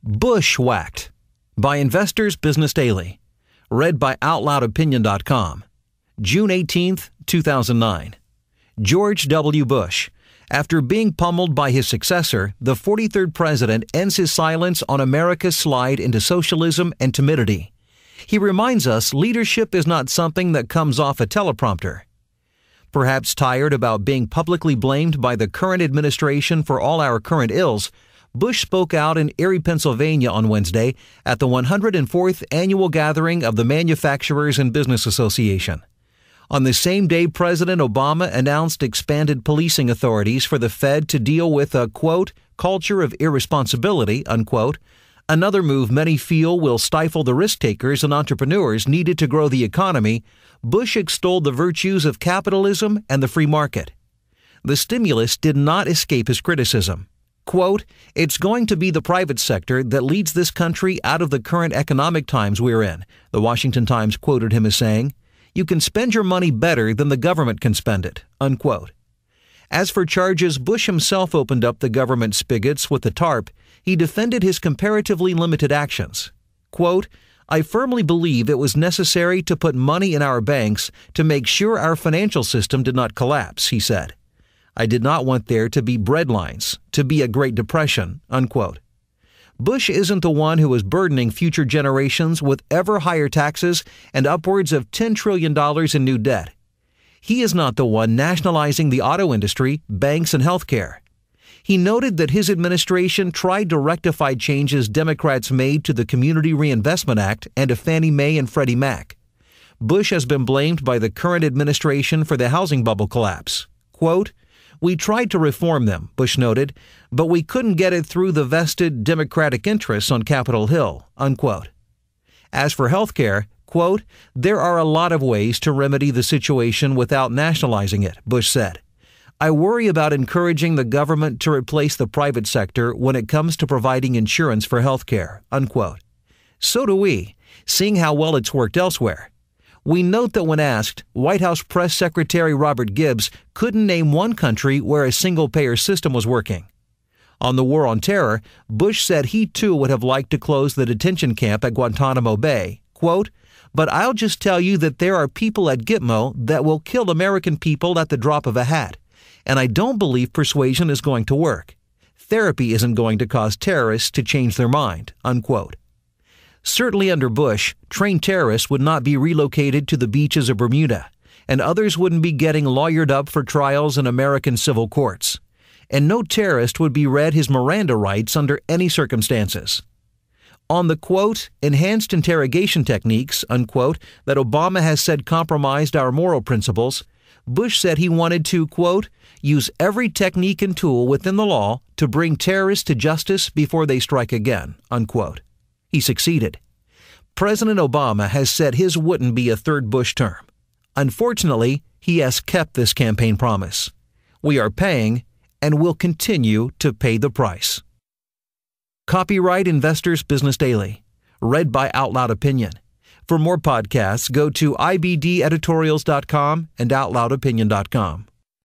Wacked by Investors Business Daily. Read by OutloudOpinion.com. June 18, 2009. George W. Bush. After being pummeled by his successor, the 43rd president ends his silence on America's slide into socialism and timidity. He reminds us leadership is not something that comes off a teleprompter. Perhaps tired about being publicly blamed by the current administration for all our current ills, Bush spoke out in Erie, Pennsylvania on Wednesday at the 104th annual gathering of the Manufacturers and Business Association. On the same day, President Obama announced expanded policing authorities for the Fed to deal with a, quote, culture of irresponsibility, unquote, another move many feel will stifle the risk-takers and entrepreneurs needed to grow the economy. Bush extolled the virtues of capitalism and the free market. The stimulus did not escape his criticism. Quote, it's going to be the private sector that leads this country out of the current economic times we're in, the Washington Times quoted him as saying. You can spend your money better than the government can spend it, unquote. As for charges, Bush himself opened up the government spigots with the TARP. He defended his comparatively limited actions. Quote, I firmly believe it was necessary to put money in our banks to make sure our financial system did not collapse, he said. I did not want there to be breadlines, to be a Great Depression, unquote. Bush isn't the one who is burdening future generations with ever higher taxes and upwards of $10 trillion in new debt. He is not the one nationalizing the auto industry, banks, and healthcare. He noted that his administration tried to rectify changes Democrats made to the Community Reinvestment Act and to Fannie Mae and Freddie Mac. Bush has been blamed by the current administration for the housing bubble collapse. Quote, we tried to reform them, Bush noted, but we couldn't get it through the vested Democratic interests on Capitol Hill, unquote. As for health care, quote, there are a lot of ways to remedy the situation without nationalizing it, Bush said. I worry about encouraging the government to replace the private sector when it comes to providing insurance for health care, unquote. So do we, seeing how well it's worked elsewhere. We note that when asked, White House Press Secretary Robert Gibbs couldn't name one country where a single-payer system was working. On the war on terror, Bush said he too would have liked to close the detention camp at Guantanamo Bay. Quote, but I'll just tell you that there are people at Gitmo that will kill American people at the drop of a hat, and I don't believe persuasion is going to work. Therapy isn't going to cause terrorists to change their mind, unquote. Certainly under Bush, trained terrorists would not be relocated to the beaches of Bermuda, and others wouldn't be getting lawyered up for trials in American civil courts. And no terrorist would be read his Miranda rights under any circumstances. On the, quote, enhanced interrogation techniques, unquote, that Obama has said compromised our moral principles, Bush said he wanted to, quote, use every technique and tool within the law to bring terrorists to justice before they strike again, unquote. He succeeded. President Obama has said his wouldn't be a third Bush term. Unfortunately, he has kept this campaign promise. We are paying and will continue to pay the price. Copyright Investors Business Daily. Read by OutloudOpinion. For more podcasts, go to ibdeditorials.com and OutloudOpinion.com.